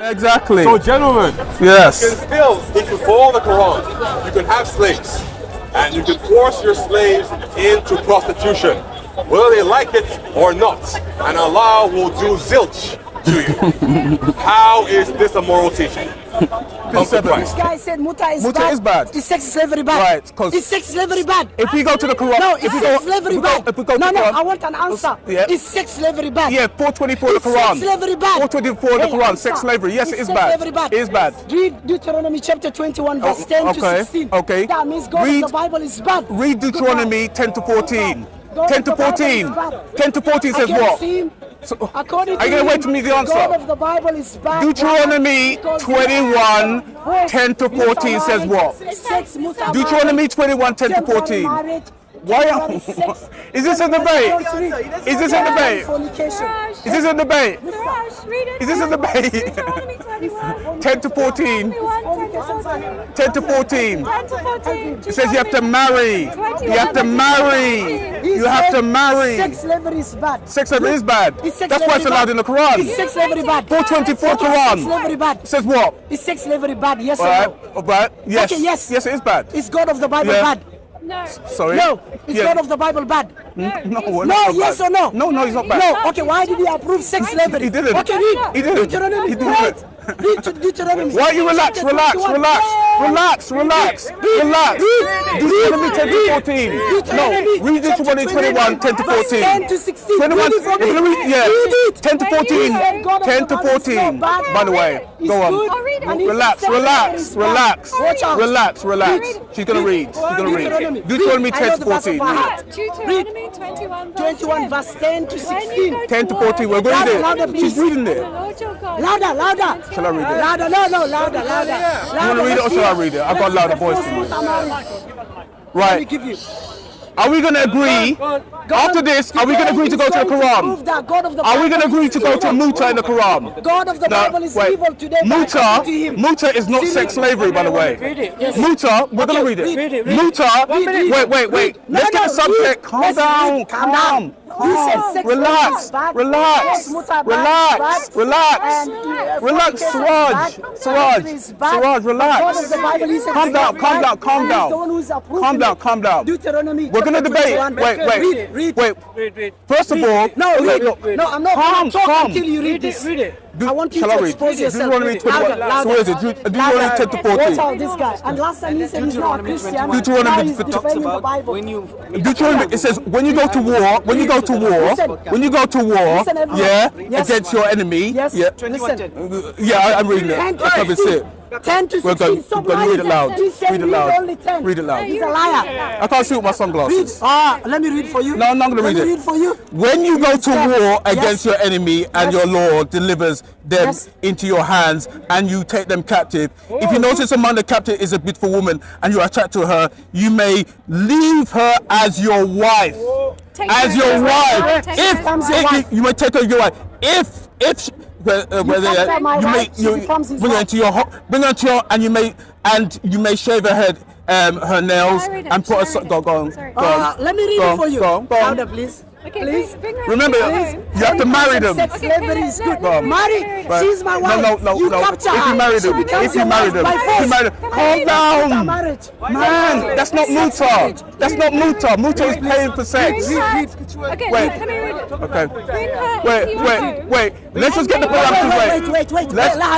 Exactly. So, gentlemen, yes. you can still, if you follow the Quran, you can have slaves. And you can force your slaves into prostitution, whether they like it or not. And Allah will do zilch to you. How is this a moral teaching? This guy said Muta is bad. Is sex slavery bad? Right. Is sex slavery bad? If we go to the Quran, no, is sex slavery bad? No, I want an answer. Yeah. Is sex slavery bad? Yeah, 424 the Quran. Sex slavery bad? 424 the Quran. Sex slavery. Yes, it is bad. It is bad. Read Deuteronomy chapter 21, verse 10 to 16. Okay. That means God of the Bible is bad. Read Deuteronomy 10 to 14. 10 to 14. 10 to 14 says what? So, according to are you going to wait to me the answer? God of the Bible is bad. Deuteronomy 21, 10 to 14 says what? Deuteronomy 21, 10 to 14. Why? Is this a debate? Is this a debate? Is this a debate? Is this a debate? 10 to 14. 10 to 14. It says you have to marry. You have to marry. You have to marry. Sex slavery is bad. Sex slavery is bad. That's why it's allowed in the Quran. Is sex slavery bad? 424 Quran. Is sex slavery bad? Says what? Is sex slavery bad? Yes or no? Right. Yes. Okay, yes. Yes, it is bad. Is God of the Bible bad? No. Sorry? No. Is God of the Bible bad? No, yes or no? No, he's not bad. No. Okay, why did he approve sex slavery? He didn't. Okay, read. He didn't. Deuteronomy. He didn't. Read Deuteronomy. Why you relax? Deuteronomy 10 to 14. No, read Deuteronomy 21, 10 to 14. 10 to 16. 21, yeah. 10 to 14. 10 to 14. By the way, go on. Relax. She's going to read. Deuteronomy 10 to 14. Deuteronomy 21 verse 10 to 16. 10 to 14. We're going to read it. She's reading it. Louder. Shall I read it? Louder. You want to read it or shall I read it? I've got louder voice for you. Right. Are we going to agree, after this, are we going to agree to go to the Quran? Are we going to agree to go to Muta in the Quran? God of the Bible is evil today. Muta is not sex slavery, by the way. Muta, we're going to read it. Muta, wait. Let's get the subject. Calm down. Relax, Suraj, relax. Calm down. We're gonna debate. Wait. First of all, no, I'm not talking until you read this. I want you to expose yourself. So where is it? Deuteronomy 10 to 14. Watch out this guy. And last time he said he's not a Christian. Deuteronomy it says when you go to war, against your enemy. Yes. Yeah, I'm reading it. That's it. 10 to 16. Stop lying. Read it loud. Read it loud. He's a liar. I can't see with my sunglasses. Let me read for you. No, I'm not going to read it. Let me read for you. When you go to war against your enemy and your Lord delivers them into your hands and you take them captive, if you notice among the captive is a beautiful woman and you are attracted to her, you may leave her as your wife. If you may take her as your wife. If bring her into your and you may shave her head, her nails, and put a go on. Let me read it for you. Louder, please. Okay, please. Remember, you have to marry them. Sex slavery is good. Marry. She's my wife. No. Capture if you marry them, calm down. Man, that's not Muta. Muta is paying for sex. Wait. Let's just get the parameters right. Wait.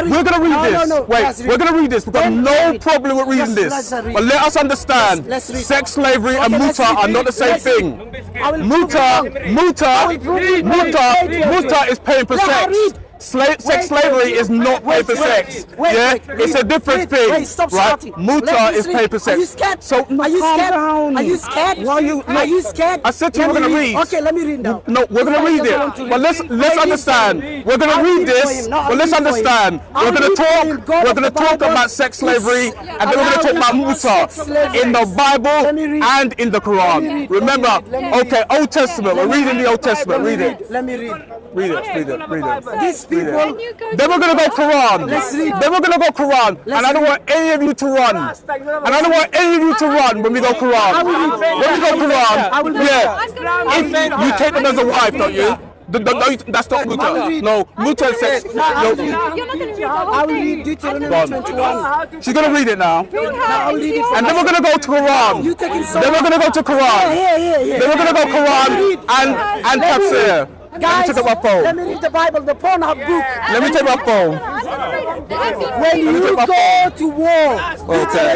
We're gonna read this. We're gonna read this. We've got no problem with reading this. But let us understand, sex slavery and Muta are not the same thing. Muta is paying for sex. Sex slavery is not pay for sex. It's a different thing. Right? Muta is pay for sex. Are you scared? So are you scared? Are you scared? Are you scared? I said to you we're gonna read. Okay, let me read now. No, we're gonna read it. But let's understand. We're gonna read this. But let's understand. We're gonna talk about sex slavery, and then we're gonna talk about Muta in the Bible and in the Quran. Remember, okay, Old Testament. We're reading the Old Testament. Read it. Let me read. Read it. These people. Then we're gonna go Quran. Then we're gonna go Quran. And I don't want any of you to run. When we go Quran. When we go Quran, if you take them as a wife, don't you? That's not Muta. No, Muta says. You're not going to read I will read Deuteronomy 21. She's going to read it now. And then we're going to go to Quran. You taking so Then we're going to go to Quran. Here. Then we're going to go Quran and Tafsir. Guys, let me take up my phone. Let me read the Bible, the Pornhub book. Let me take my phone. When you go to war, Okay.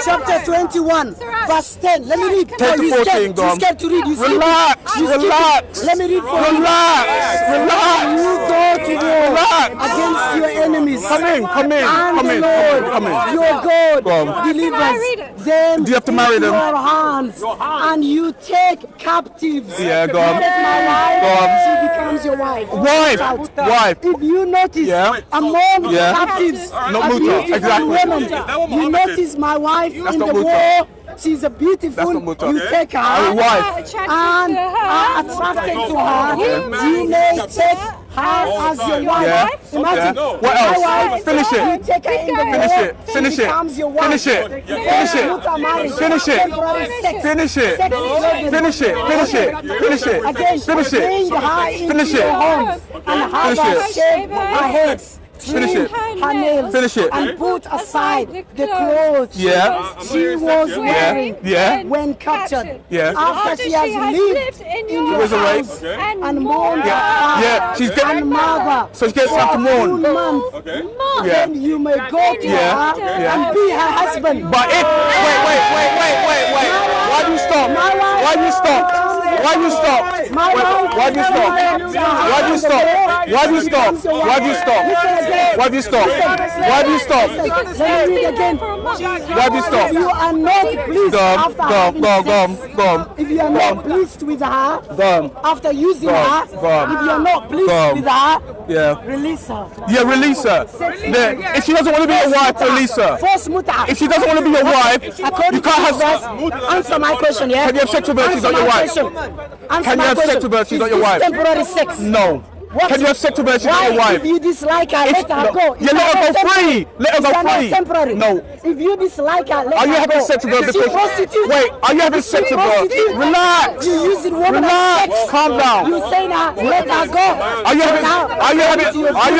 chapter 21, verse 10. Let me read. 10 to 14, go on. You scared to read. You Relax. Let me read for you. Relax. When you go to war against your enemies. Come in. And the Lord, your God, delivers them Do you have to marry them? your hands, and you take captives. Yeah, go on. You take my wife, Go on. she becomes your wife. Wife. If you notice among the captives, Not a Muta, beautiful exactly. woman, you notice my wife in not the Muta. war. She's a beautiful. That's not Muta. You take her Our wife. and are attracted to her. You may take her as your wife. Yeah. Imagine. Yeah. What My else? wife, Finish it. You take her in the Finish war. it. Finish she it. becomes your wife. Finish it. Finish it. Muta marriage. Finish it. Temporary sex. Finish it. Sex is loving. Finish it. Finish it. Finish it. Again, Finish bring it. her into Finish your it. home and have Finish her it. shave her head. Finish Trim it. her nails. Finish it. And put aside the clothes Yeah. she was wearing Yeah. when captured. Yeah. After she has lived in your was a rape. house and mourned Yeah. her father Yeah. She's getting and mother So she gets for something a full mourn. month. Yeah. Then you may go to Yeah. her Yeah. and be her husband. But if wait. Why do you stop? Why do you stop? Why do you stop? Why do you stop? Why do you stop? Why do you stop? Why do you stop? Why do you stop? Why do you stop? Let me read again. Why do you stop? If you are not pleased after having sex, Go. if you are not pleased with her Go. after using Go. her, Go. if you are not pleased Go. with her, Yeah. release her. Yeah, release her. Yeah. If she doesn't want to be your wife, release her. Force Muta. If she doesn't want to be your wife, According you to can't this have. verse, answer my question, yeah? Can you have sex with her if she's Answer not your my wife? question. Answer Can you my have sex question. with her if she's not Is your this wife? temporary sex? No. What? Can you have sex with her if she's not your Why? wife? If you dislike her, let her go. Yeah, let her go free. Let her go free. Temporary. No. If you dislike her, let Are you her having go. sex with her Is she because? prostitute? Wait, are you having Is she sex with her? prostitute? Relax. You using woman Relax. as sex. Calm down. You saying her, let her go. Are you So having? now, Are you having? according to your Are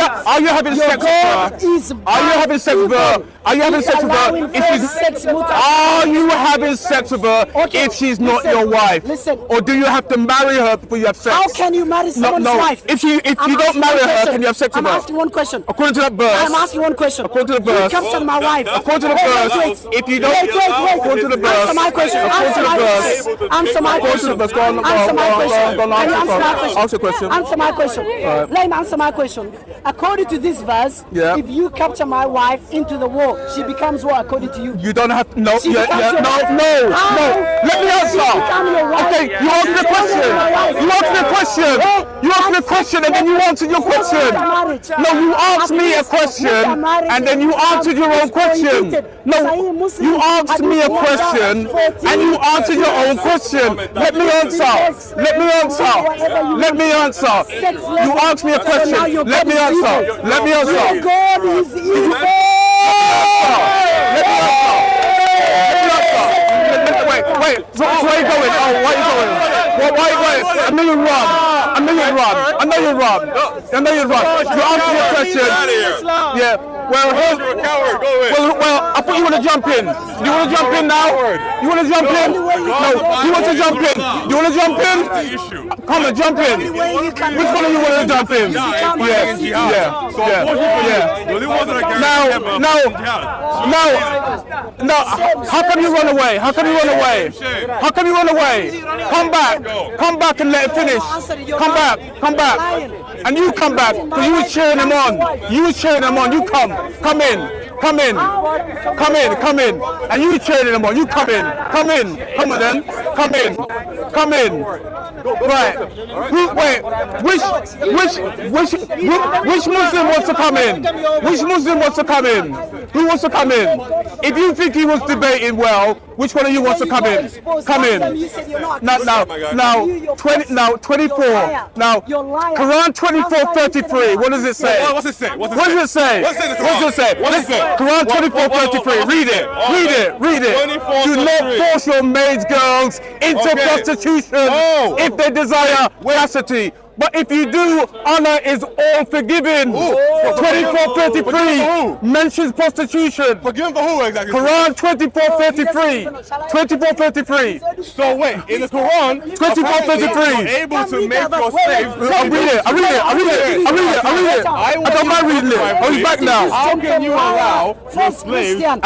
you having your sex with God her? is Are you having sex with her? Are you having He's sex with her? allowing If for she's sex, Muta. Are you having sex with her Okay, if she's not listen, your wife? listen. Or do you have to marry her before you have sex? How can you marry No, someone's no. wife? If you I'm don't asking marry one her, question. can you have sex with I'm her? asking one question. According to that verse. I'm asking one question. According to the You verse. captured my wife. According to the Wait, verse. If you don't. Wait. According to the verse. Answer my question. According to Answer the my verse. question. Answer my According to the question. verse. Go on. Answer my question. Go on. Can you answer my question? Ask your question. Answer my question. Let me answer my question. According to this verse, Yeah. if you capture my wife into the war, she becomes what according to you? You don't have no. She Yeah. becomes your No. wife. No. How? No. Let me She answer. become your wife. Okay. You answer the question. You answer the question. You answer the question, and then you answer your question. No, you asked me a question, and then you answered your own question. No, you asked me a question, and you answered your own question. Let me answer. Let me answer. Let me answer. You asked me a question. Let me answer. Let me Your answer. God is evil. Let me answer. Wait. So where are you going? Oh, where are you going? Why are you going? I know you run. I know you run. You answer your question. Yeah. Well, I thought you want to jump in. You want to jump in now? You want to jump in? No. You want to jump in? You want to jump in? Come on, jump in. Which one of you want to jump in? No. How come you run away? How come you run away? How come you run away? Come back and let it finish. Come back. And you come back, because you was cheering them on. You come in. And you cheering them on. You come in. Come on then. Come in. Right. Which Muslim wants to come in? Which Muslim wants to come in? Who wants to come in? If you think he was debating well, which one of you wants to come in? Come in. Now, 24. Now, Quran 24:33. What does it say? What's it say? What does it say? Quran 24:33. Read it. Do not force your maids, girls, into prostitution if they desire chastity. But if you do, Allah is all forgiven. 24:33 mentions prostitution. Forgiven for who exactly? Quran 24:33. 24:33. So wait, in the Quran, 24:33. you're able to make your slaves. I read it. I don't mind reading it. Oh, he's back now. How can you allow your slaves to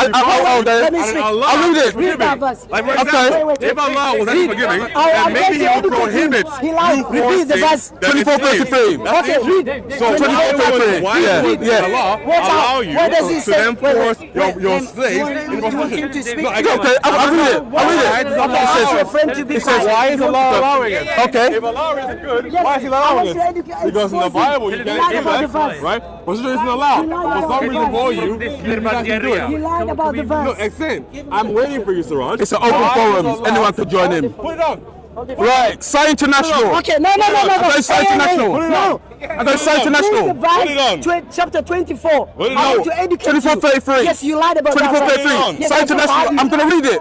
Let me speak. I'll read it. Read that verse. Like for example, if Allah was actually forgiving, then maybe He would prohibit He lied. you Repeat the verse. forcing 24:33. Okay, read. So 24:33. why would Allah allow you What does he to say? then force your Wait, slaves you into want him to prostitution? speak? No, I Okay, get I'll read it. I'll read it. Okay, ask your friend to be It says, quiet. Why is Allah allowing it? Okay. If Allah isn't good, Yes, why is He I allowing want it? to educate- Because in the expose him. Bible you He can't lied do about the that, verse. right? Prostitution isn't allowed. He lied For about some the reason verse. for you, you guys can do He it. lied about the No, verse. excellent. I'm waiting for you, Siraj. It's an open forum. Anyone could join in. Put it on. Right, Sai International. Okay, no. I got Sai International. No. I got Sai Read the International. Put it on. verse, chapter 24. Put it I want on. to educate 24:33. you. Yes, you lied about that. 24:33. Yes, Sai that's what International. I- I'm gonna read it.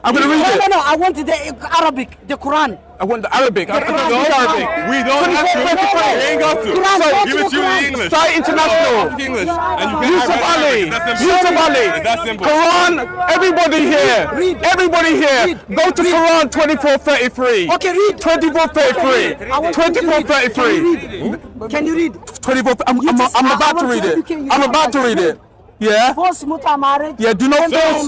I'm gonna read it. No, I want the Arabic, the Quran. I want the Arabic. I don't Quran. speak Arabic. We don't have to. 24:33. We ain't got to. Quran, So, go give to it the to you in Quran. English. Sai International. Speak English. And you can Yusuf have Ali. Arabic. That's simple. Yusuf Ali. It's that simple. Quran. Everybody here. Read. Everybody here. Go to Quran 24:33. Okay, read. 24:33. I want you to read. 24:33. Can you read? 24. I'm about to read it. I'm about to read it. Yeah. Forced Muta marriage. Yeah. Do not force.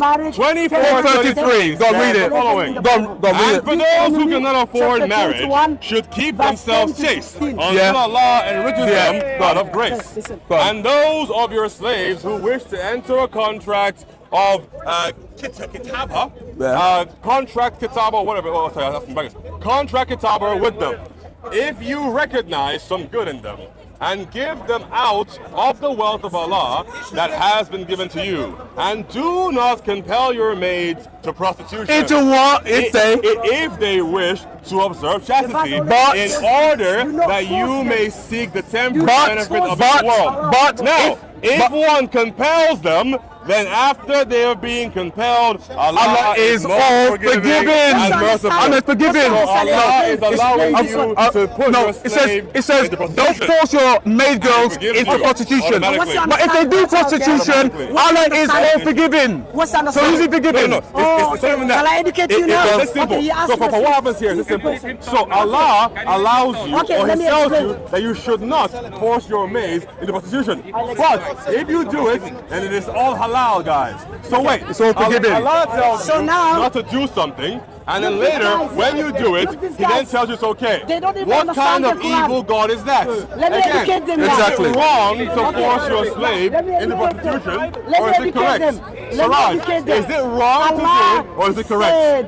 24:33. Go read it. Following. Go read And it. for those who cannot afford Chapter marriage, 21, should keep verse themselves 10 to chaste 16. until Yeah. Allah enriches Yeah. them out of grace. Listen. Go on. And those of your slaves who wish to enter a contract of kitaba, Yeah. contract kitaba, whatever. Oh, sorry, that's from Bangladesh. Contract kitaba with them. If you recognize some good in them, and give them out of the wealth of Allah that has been given to you, and do not compel your maids to prostitution. Into what? If If they wish to observe chastity, But- in order that you may seek the temporary benefit of this world. but Now, if one compels them, then after they are being compelled, Allah is most all forgiving forgiven. and merciful. Allah is forgiving. So Allah is allowing you to put no, your it slave says into don't prostitution. force your maid girls forgives into you prostitution. automatically. But if they do prostitution, Allah is all forgiving. What's So understanding? is he forgiving? No, it's not even that. Shall I educate you now? It's simple. Okay, you ask So for me. what happens here is simple. So Allah allows you, Okay, or let He me tells explain. you that you should not force your maids into prostitution. But if you do it, then it is all halal, guys. So wait, It's all forgiven. Allah tells So you now- not to do something, and then Look, these later, guys- when you do it, look, these He then guys- tells you it's okay. They don't even What understand kind of the Quran. evil God is that? Let me educate them now. Exactly. Is it wrong to force your slave Let me into educate them. prostitution, Let or me is it educate correct? them. Let me Siraj, educate them. is it wrong to do Allah it, or is it correct? said,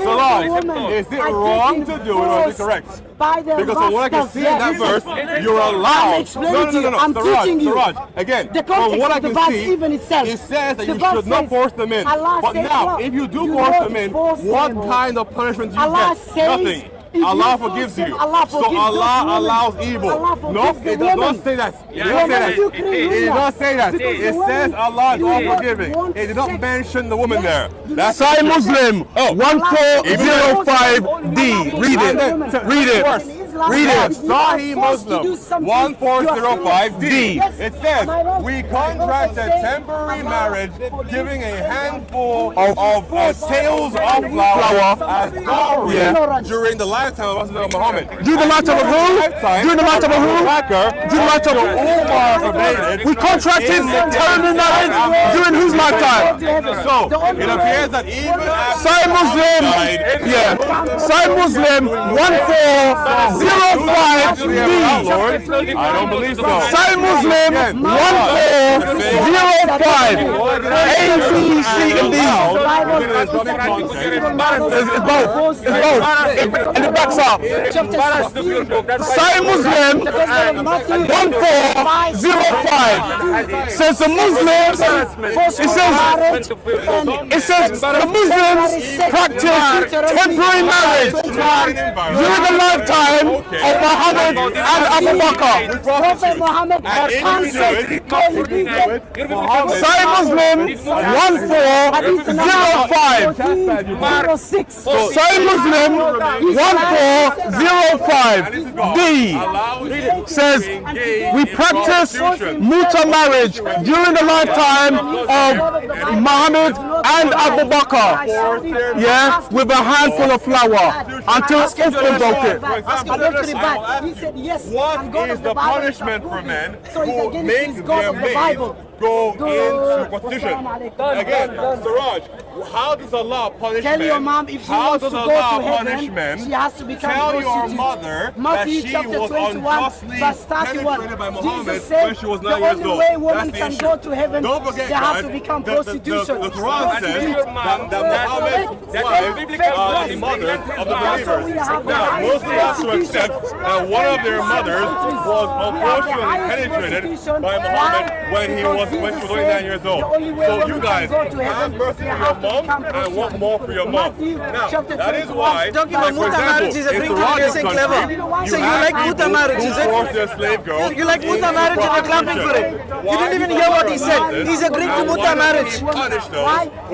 Siraj, if a woman is it are wrong taken to do it, or is it forced correct? by the Because from what I can masters, see in that verse, you're allowed. I'm explaining to you. I'm Siraj, teaching you. Siraj, again, The from context what I of the can verse see, even itself. it says that The you verse should not says, force them in. Allah But says, now, look, if you do do force not them in, force what them. kind of punishment do you Allah get? says, Nothing. if Allah you forgives force you. them, Allah So forgives Allah those women. allows evil. Allah No, forgives the it does not women. say that. It does Women not say do that. create It does not say that. Because the It women says Allah is do all not forgiving. want It did not sex. mention the woman there. do That's Sai Muslim 1405D. Read it. Read it. Read it. Sahih Muslim 1405D. It says, we contract a temporary marriage giving a handful of tails of flour as dowry during the lifetime of Prophet Muhammad. Do the lifetime of who? Do the lifetime of who? Do the lifetime of Umar forbade it. We contracted terrible marriage during whose lifetime? So, it appears that even after Sai Muslim, yeah. Sai Muslim 1405D. Lord, I don't believe so. Sai Muslim 1405. A, B, C, and D. It's both. It's both. And it backs up. Sai Muslim 1405 says the Muslims. It says the Muslims practice temporary marriage during the lifetime of Muhammad and Abu Bakr. Prophet Muhammad answered Sai Muslim 1405. 1406. Sai Muslim 1405. 20.05 D says we practice Muta marriage during the lifetime of Muhammad and Abu Bakr. Yeah, with a handful of flour until Uthman broke it. What is the punishment for men who make their maids go into prostitution? Again, Siraj, how does Allah punish men? Tell your mom if she wants to go to heaven, she has to become Tell prostitute. your mother Matthew that she chapter was 21, unjustly verse 31. penetrated by Muhammad Jesus said when she was 9 the years only old. way women That's the can issue. go to heaven, Don't forget, they have guys, to become the prostitution. Quran says that Muhammad's wives are the mothers of the believers. Now, Muslims have to accept that one of their mothers was unfortunately penetrated by Muhammad when she was 29 years old. So you guys have mercy on your mom and want more for your mom. Now, that is why, Talking about Muta marriage is a drink you're clever. So you like Muta marriage, is force their slave girls You like Muta marriage and you're clapping for it. You didn't even hear what he said. He's agreeing to Muta marriage.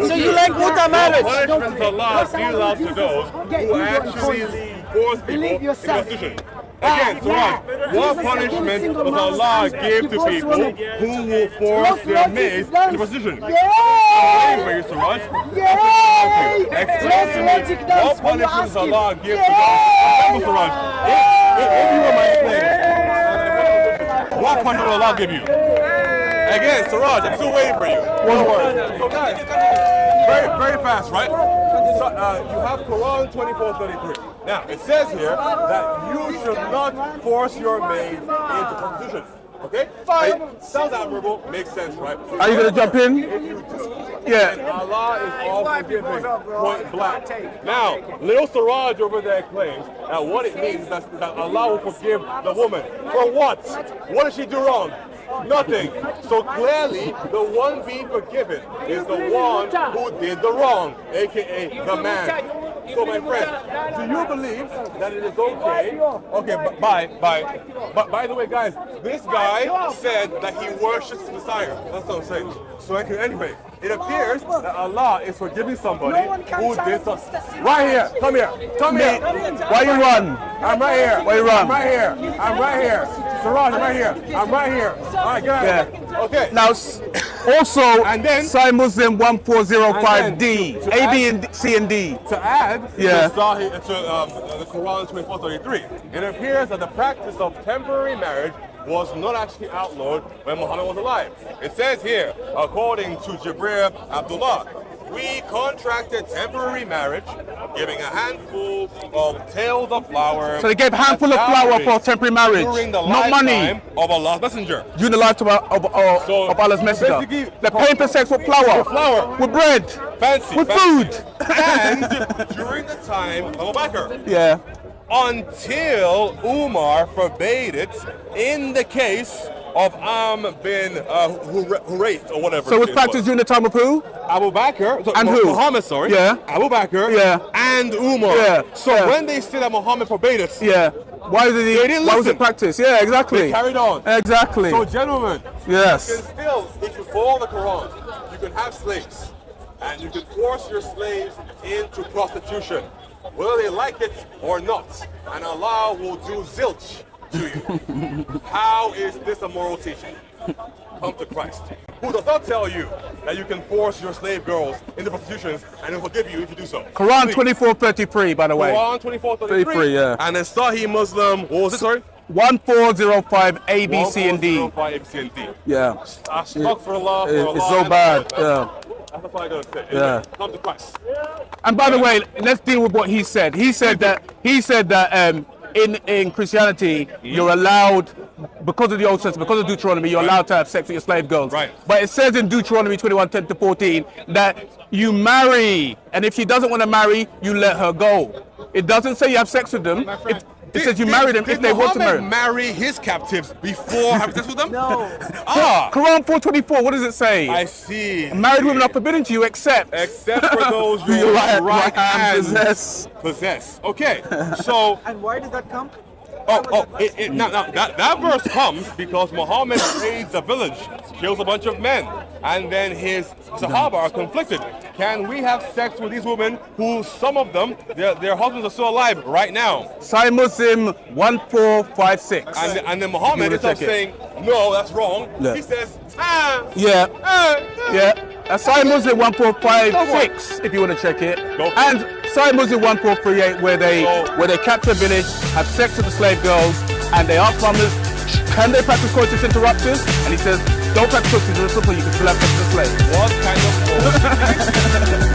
So you like Muta marriage. What punishments Allah deal out to those who actually force people into prostitution? Again, Suraj, what punishment does Allah give to people who will force their maids into prostitution? I'm waiting for you, Suraj. Explain to me, what punishment does Allah give to those? Remember, Suraj, if you were my slave, what punishment will Allah give you? Again, Suraj, I'm still waiting for you. One word. So guys, very fast, right? So, you have Quran 24:33. Now, it says here that you should not force your maid into prostitution. Okay? Fine. Sounds admirable. Makes sense, right? Are you going to jump in? If you do, Yeah. then Allah is all forgiving. Point blank. Now, little Siraj over there claims that what it means is that Allah will forgive the woman. For what? What did she do wrong? Nothing. So clearly, the one being forgiven is the one who did the wrong, aka the man. So my friend, do you believe that it is okay? Okay, bye. But by the way, guys, this guy said that he worships the Messiah. That's what I'm saying. So anyway, it appears that Allah is forgiving somebody who did something. Right here, come here. Why you run? I'm right here. Why you run? I'm right here. I'm right here. Siraj, I'm right here. I'm right here. All right, go ahead. Yeah. Okay. Now, also, And then- Sahih Muslim 1405D, And then, A, B, and C and D. To add Yeah. to the Quran 24:33, it appears that the practice of temporary marriage was not actually outlawed when Muhammad was alive. It says here, according to Jibril Abdullah, we contracted temporary marriage, giving a handful of tails of flour. So they gave a handful of flour for temporary marriage, during the not money. lifetime of Allah's messenger. During the lifetime of Allah's messenger. basically- They're paying for sex with flour, with bread, Fancy. with fancy. food. And during the time of Abu Bakr. Yeah. Until Umar forbade it in the case of bin Hurayth or whatever. So it was was. practiced during the time of who? Abu Bakr, so And who? Muhammad, sorry. Yeah. Abu Bakr Yeah. and Umar. Yeah. So Yeah. when they say that Muhammad forbade it, Yeah. Why did They didn't why was listen. it practiced? Yeah, exactly. they carried on. Exactly. So gentlemen, Yes. you can still, if you follow the Quran, you can have slaves. And you can force your slaves into prostitution, whether they like it or not. And Allah will do zilch to you. How is this a moral teaching? Come to Christ, who does not tell you that you can force your slave girls into prostitutions and he'll forgive you if you do so. Quran Please. 24:33, by the way. Quran 24:33. 33, yeah. And then Sahih Muslim, what was it, sorry? 1405 A, B, C, and D. 1405 A, B, C, and D. Yeah. Astaghfirullah. It's so bad. Yeah. That's all I gotta say. Yeah. Come to Christ. And by the way, let's deal with what he said. He said that in Christianity you're allowed, because of the Old Testament, because of Deuteronomy, you're allowed to have sex with your slave girls. Right. But it says in Deuteronomy 21:10-14 that you marry, and if she doesn't want to marry, you let her go. It doesn't say you have sex with them. It says you marry them if they want to marry. Did Muhammad marry his captives before having sex with them? No. Quran 4:24. What does it say? I see. Married women are forbidden to you except for those who your your right hand hand possess. possess. Okay, so And why did that come? Now that verse comes because Muhammad raids a village, kills a bunch of men, and then his Sahaba are conflicted. Can we have sex with these women who, some of them, their husbands are still alive right now? Sahih Muslim 1456. And then Muhammad is not saying, no, that's wrong. Yeah. He says, Yeah. That's Sahih Muslim 1456 if you want to check it. And Sahih Muslim 1438 where they capture a village, have sex with the slave girls, and they ask Muhammad, can they practice coitus interruptus? And he says, don't practice coitus interruptus, you can still have sex with the slave. What kind of